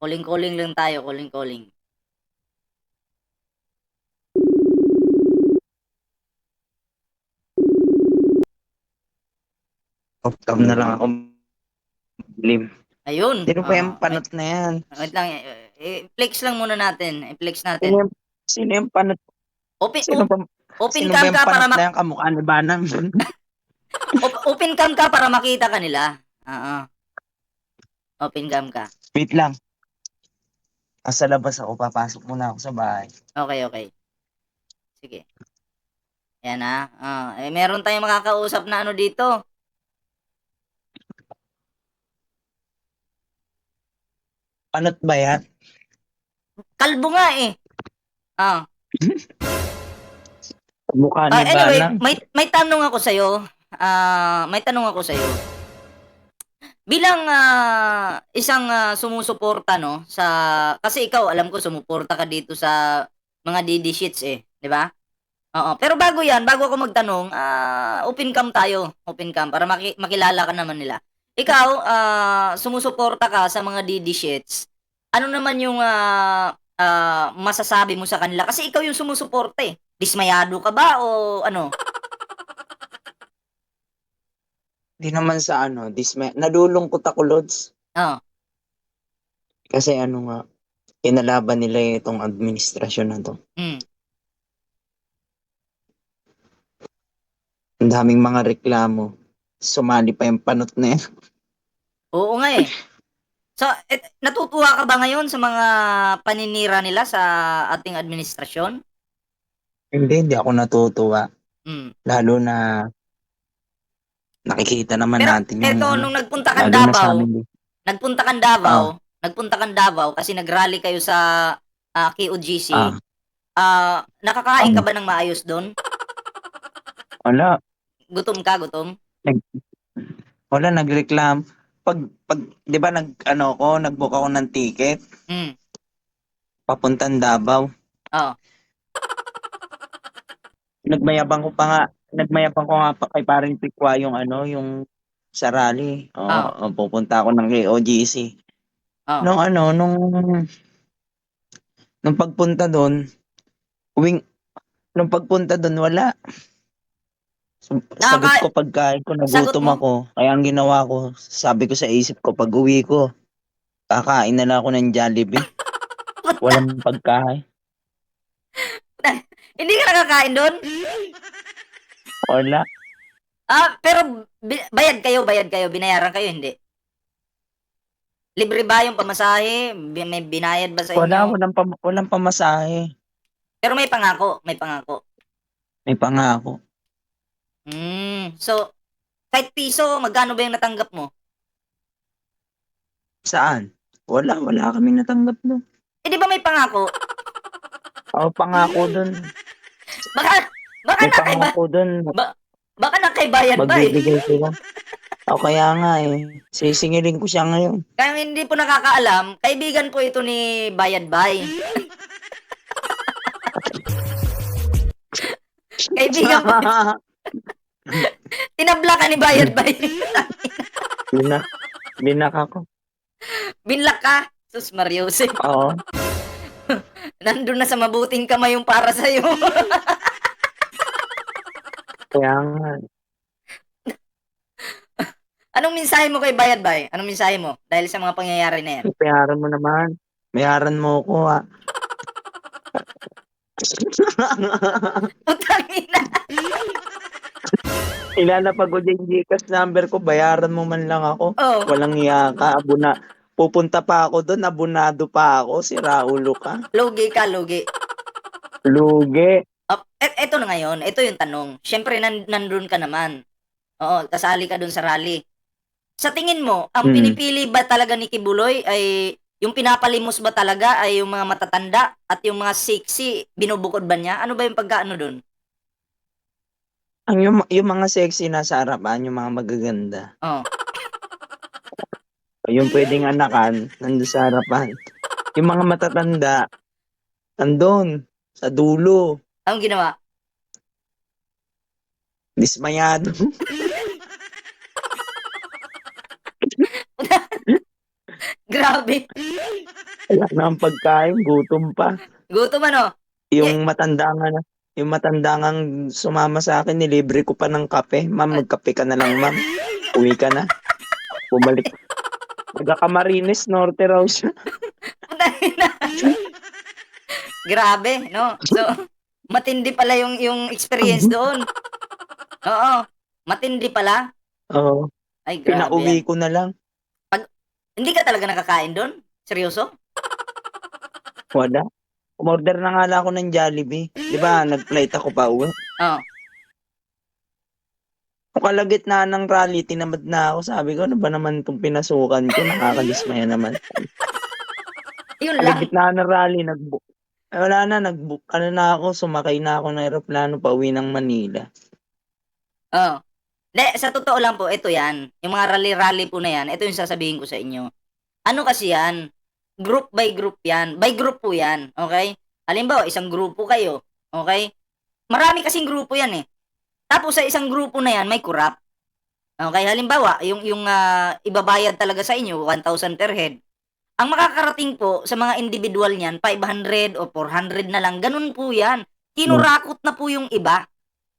Calling lang tayo, calling. Off-cam na lang ako. Lim. Ayun. Sino pa yung panot na yan? Wait lang. I-flex lang muna natin. I-flex natin. Sino yung panot? Open Sino ba cam yung ka para panot na yung kamukha ni Banam? open cam ka para makita ka nila. Open cam ka. Wait lang. Nasa labas ako. Papasok muna ako sa bahay. Okay. Sige. Yan meron tayong makakausap na dito. Panot ba yan? Kalbo nga Kamukha ni anyway, Banam. may tanong ako sa'yo. Bilang isang sumusuporta kasi ikaw alam ko sumuporta ka dito sa mga DD sheets 'di ba? Oo, pero bago ako magtanong, open cam tayo, para makilala ka naman nila. Ikaw, sumusuporta ka sa mga DD sheets. Ano naman yung masasabi mo sa kanila? Kasi ikaw yung sumusuporta Dismayado ka ba o ano? Di naman sa nadulungkot ako, Lods. Kasi nga, kinalaban nila itong administrasyon na to. Ang daming mga reklamo. Sumali pa yung panot na yan. Oo nga So, natutuwa ka ba ngayon sa mga paninira nila sa ating administrasyon? Hindi ako natutuwa. Lalo na nakikita naman natin yung... Pero nung nagpunta kang lalo na sa Davao, amin. nagpunta kang Davao kasi nagrally kayo sa KOGC. Nakakain ka ba ng maayos doon? Wala. Gutom ka? Wala, nagreklam. Pag 'di ba nag-book ako ng ticket. papuntang Davao. Oh. Nagmayabang ko nga pa kay paring Pikwa yung ano, yung sa rally. Oo, pupunta ako ng KOGC. Oh. Nung pagpunta doon, nung pagpunta doon, wala. Sagot ko pagkain ko, Sagot nagutom mo? ako. Kaya ang ginawa ko, sabi ko sa isip ko, pag uwi ko, kakain na lang ako ng Jollibee. Walang pagkain. Hindi ka nakakain doon? Wala. Pero bayad kayo, binayaran kayo, hindi? Libre ba yung pamasahe? May binayad ba sa inyo? Walang pamasahe. Pero may pangako. May pangako. So, kahit piso, magkano ba yung natanggap mo? Saan? Wala kaming natanggap doon. Di ba may pangako? Pangako doon. Baka May pangako doon. baka nakaibayad ba eh. Magbibigay sila. Kaya nga eh. Sisingilin ko siya ngayon. Kaya hindi po nakakaalam, kaibigan po ito ni Bayad Bay. Kaibigan po. Tinabla ka ni Bayad Bay. Binak ako. Binlak ka. Sus Mariose. Oo. Nandun na sa mabuting kamay yung para sa'yo. Kaya nga. Anong mensahe mo kay Bayad Bay? Anong mensahe mo? Dahil sa mga pangyayari na yan. Bayaran mo naman. Bayaran mo ko ha. Putang ina. Ilalapag ko yung Gcash number ko. Bayaran mo man lang ako. Oh. Walang iya ka. Pupunta pa ako doon. Abunado pa ako. Si Raulo ka. Lugi ka, lugi. Lugi. Eto na ngayon. Ito yung tanong. Siyempre, nandun ka naman. Oo, kasali ka dun sa rally. Sa tingin mo, ang pinipili ba talaga ni Kibuloy ay yung pinapalimos ba talaga ay yung mga matatanda at yung mga sexy, binubukod ba niya? Ano ba yung pagkaano dun? Yung mga sexy nasa harapan, yung mga magaganda. Oh. Yung pwedeng anakan, nandun sa harapan. Yung mga matatanda, nandun, sa dulo. Anong ginawa? Dismayado. Grabe. Wala na ang pagkain, gutom pa. Gutom ano? Yung matanda nga sumama sa akin, nilibre ko pa ng kape. Ma'am, magkape ka na lang, ma'am. Uwi ka na. Bumalik. Camarines Norte raw siya. Grabe, no? So, matindi pala yung experience doon. Oo. Matindi pala. Oo. Ay, grabe. Pinauwi Yan. ko na lang. Hindi ka talaga nakakain doon? Seryoso? Wala. Umorder na nga lang ako ng Jollibee. Di ba, nag-flight ako pa uwi. Oo. Kung kalagitnaan ng rally, tinamad na ako. Sabi ko, ano ba naman itong pinasukan ko? Nakakalismaya naman. Yun lang. Kalagitnaan ng rally, wala na, ano na ako, sumakay na ako ng aeroplano pa uwi ng Manila. Oo. Sa totoo lang po, ito yan. Yung mga rally-rally po na yan, ito yung sasabihin ko sa inyo. Ano kasi yan? Group by group yan. By group po yan. Okay? Halimbawa, isang grupo kayo. Okay? Marami kasing grupo yan eh. Tapos sa isang grupo na yan, may corrupt. Okay? Halimbawa, yung ibabayad talaga sa inyo, 1,000 per head. Ang makakarating po sa mga individual niyan, 500 o 400 na lang. Ganun po yan. Kinurakot na po yung iba.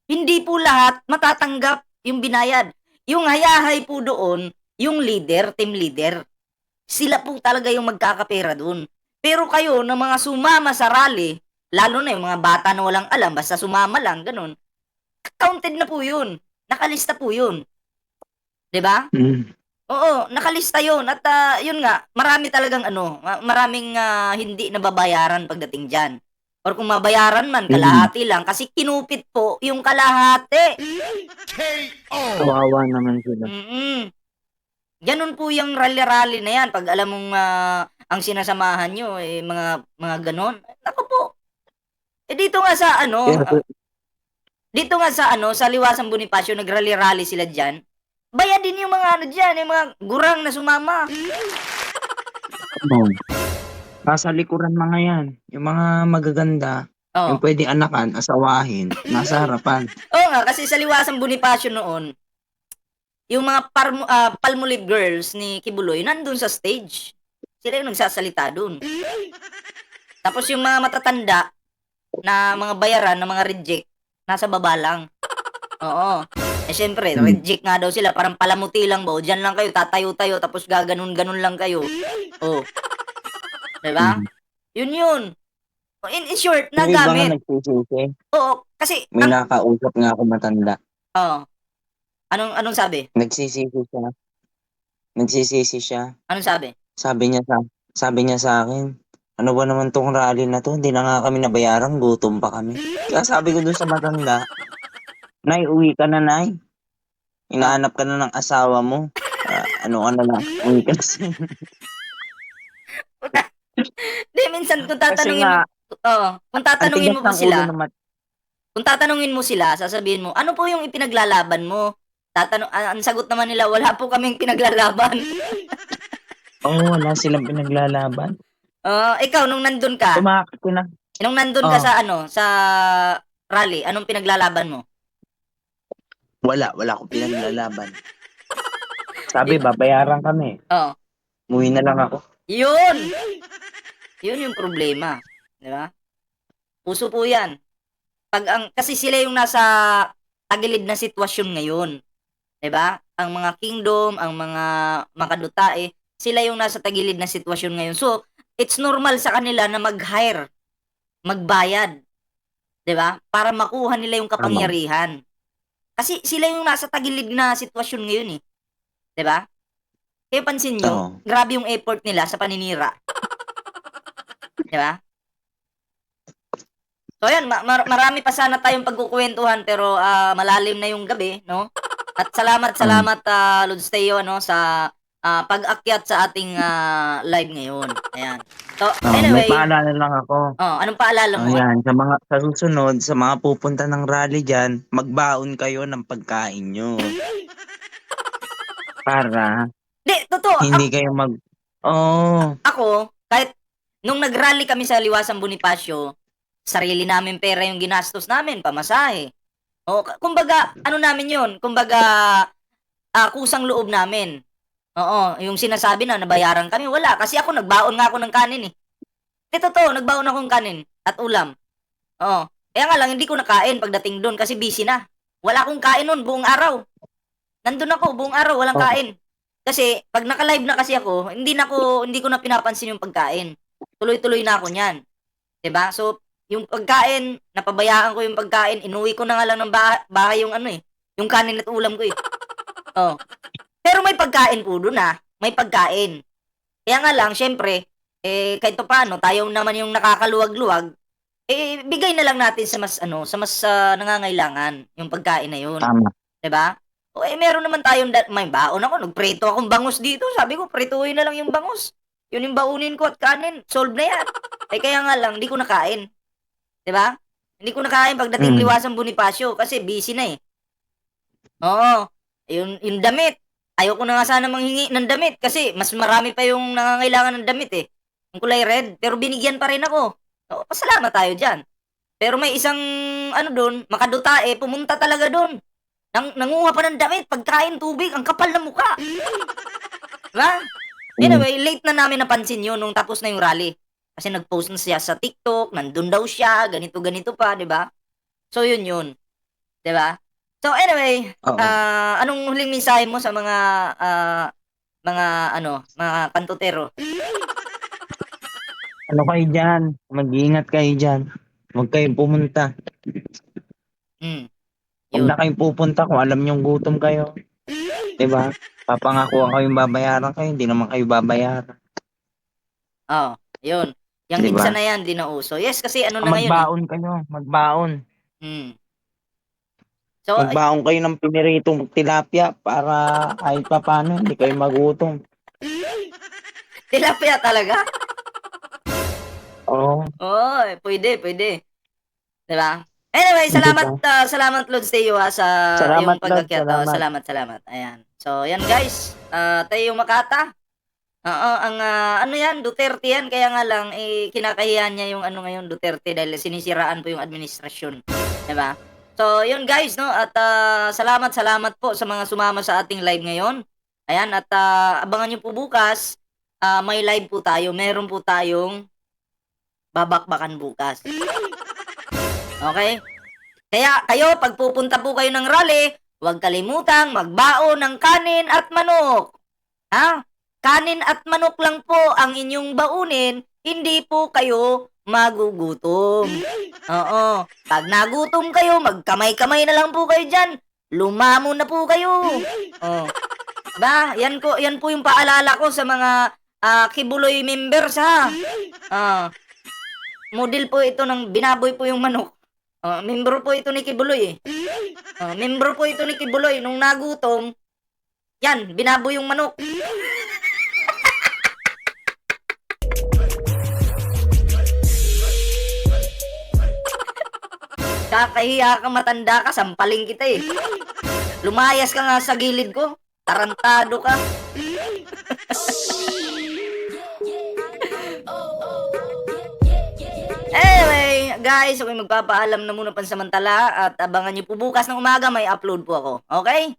Hindi po lahat matatanggap yung binayad. Yung hayahay po doon, yung leader, team leader. Sila po talaga yung magkakapera doon. Pero kayo na mga sumama sa rally, lalo na yung mga bata na walang alam, basta sumama lang, ganun. Counted na po yun. Nakalista po yun. 'Di ba? Oo, nakalista yun. At yun nga, marami talagang maraming hindi nababayaran pagdating dyan. Or kung mabayaran man, kalahati lang. Kasi kinupit po yung kalahati. Kawawa naman sila. Ganun po yung rally-rally na yan. Pag alam mong ang sinasamahan nyo, mga ganon. Naku po. Dito nga sa sa Liwasang Bonifacio, nag-rally-rally sila dyan. Bayadin yung mga dyan, yung mga gurang na sumama. Nasa likuran mga yan. Yung mga magaganda, Oh. yung pwedeng anakan, asawahin, nasa harapan. Oo nga, kasi sa Liwasang Bonifacio noon, yung mga Palmolive girls ni Kibuloy, nandun sa stage. Sila yung nagsasalita dun. Tapos yung mga matatanda, na mga bayaran, na mga reject, nasa baba lang. Oo. Eh syempre, reject nga daw sila, parang palamuti lang ba? O dyan lang kayo, tatayo-tayo, tapos gaganon-ganon lang kayo. Oh. Diba? Yun. In short, Yung iba nga nagamit. nagsisisi. Oo, kasi, May nakausap nga ako matanda. Oo. Anong sabi? Nagsisisi siya. Nagsisisi siya. Anong sabi? Sabi niya sa akin, ano ba naman tong rally na to? Hindi na nga kami nabayaran, gutom pa kami. Kaya sabi ko dun sa matanda, Nay, uwi ka na, Nay. Hinahanap ka na ng asawa mo. Ano ka na lang, uwi ka na. Di, minsan kung Kasi tatanungin nga, kung ang tatanungin tigas mo po ng ulo sila, naman. kung tatanungin mo sila, sasabihin mo, ano po yung ipinaglalaban mo? Ang sagot naman nila, wala po kaming pinaglalaban. Oo, wala silang pinaglalaban. Ikaw, nung nandun ka, nung nandun ka Oh. sa rally, anong pinaglalaban mo? Wala akong pinaglalaban. Sabi, babayaran kami. Oo. Umuwi na lang ako. Yun yung problema. Di ba? Puso po yan. Kasi sila yung nasa tagilid na sitwasyon ngayon. Di ba? Ang mga kingdom, ang mga makadutae, sila yung nasa tagilid na sitwasyon ngayon. So, it's normal sa kanila na mag-hire, magbayad. Di ba? Para makuha nila yung kapangyarihan. Kasi sila yung nasa tagilid na sitwasyon ngayon eh. 'Di ba? Kaya pansin nyo, grabe yung effort nila sa paninira. 'Di ba? So yan, marami pa sana tayong pagkukwentuhan pero malalim na yung gabi, no? At salamat Lods Teo sa pag-akyat sa ating live ngayon. Ayan. So anyway, May paalala lang ako. anong paalala mo? Ayan, sa susunod, sa mga pupunta ng rally dyan, magbaon kayo ng pagkain nyo. Para Totoo. hindi kayo Ako, kahit nung nag-rally kami sa Liwasang Bonifacio, sarili namin pera yung ginastos namin, pamasahe. Kumbaga, ano namin yun? Kumbaga, kusang loob namin. Oo, yung sinasabi na nabayaran kami, wala. Kasi ako, nagbaon nga ako ng kanin eh. Totoo, nagbaon ako ng kanin at ulam. Oo. Kaya nga lang, hindi ko nakain pagdating doon kasi busy na. Wala akong kain noon buong araw. Nandun ako, buong araw, walang kain. Kasi, pag naka-live na kasi ako, hindi ko na pinapansin yung pagkain. Tuloy-tuloy na ako niyan. 'Di ba? So, yung pagkain, napabayaan ko yung pagkain, inuwi ko na nga lang ng bahay yung yung kanin at ulam ko eh. Oh. Pero may pagkain po doon may pagkain. Kaya nga lang, syempre, kahit pa paano, tayo naman yung nakakaluwag-luwag, bigay na lang natin sa mas nangangailangan yung pagkain na yun. Tama. 'Di ba? Meron naman tayong may baon ako, nagpreto akong bangus dito. Sabi ko, pretuhin na lang yung bangus. Yun yung baunin ko at kanin. Solve na yan. Kaya nga lang, hindi ko nakain. 'Di ba? Hindi ko nakain pagdating Liwasang Bonifacio kasi busy na eh. Oo. Yung damit. Ayoko na nga sana manghingi ng damit kasi mas marami pa yung nangangailangan ng damit eh. Yung kulay red. Pero binigyan pa rin ako. Pasalamat tayo dyan. Pero may isang doon, makadutae, pumunta talaga doon. Nanguha pa ng damit, pagkain, tubig, ang kapal na mukha. Diba? Anyway, late na namin napansin yun nung tapos na yung rally. Kasi nag-post na siya sa TikTok, nandun daw siya, ganito-ganito pa, di ba? So, yun. Di ba? So, anyway, anong huling mensahe mo sa mga pantutero? Ano kayo dyan? Mag-iingat kayo dyan. Huwag kayong pumunta. Huwag na kayong pupunta kung alam nyong gutom kayo. Diba? Papangako kayong babayaran kayo, hindi naman kayo babayaran. Yun. Yung Diba? IDSA na yan, di na uso. Yes, kasi na ngayon. Magbaon kayo, magbaon. So, Magbaon kayo ng piniritong tilapia para kahit pa paano, hindi kayo magutom. tilapia talaga? Oo. Pwede. Diba? Anyway, salamat Lods Teo sa Salamat, iyong pag-akyat. Lod, salamat. Salamat. Ayan. So, yan guys. Tayo Makata. Oo, ang ano yan, Duterte yan, kaya nga lang, kinakahiyan niya yung ano ngayon, Duterte, dahil sinisiraan po yung administrasyon. Diba? So, yun guys, no? At salamat po sa mga sumama sa ating live ngayon. Ayan, at abangan nyo po bukas, may live po tayo. Meron po tayong babakbakan bukas. Okay? Kaya kayo, pag pupunta po kayo ng rally, huwag kalimutang magbaon ng kanin at manok. Ha? Kanin at manok lang po ang inyong baunin, hindi po kayo magugutom. Oo. Pag nagutom kayo, magkamay-kamay na lang po kayo dyan. Lumamon na po kayo. Oh. Ba, yan po yung paalala ko sa mga Kibuloy members ha. Model po ito ng binaboy po yung manok. Membro po ito ni Kibuloy membro po ito ni Kibuloy nung nagutom. Yan, binaboy yung manok. Kakahiya ka, matanda ka, sampaling kita eh. Lumayas ka nga sa gilid ko. Tarantado ka. Anyway, guys, okay, magpapaalam na muna pansamantala at abangan niyo po bukas ng umaga, may upload po ako. Okay?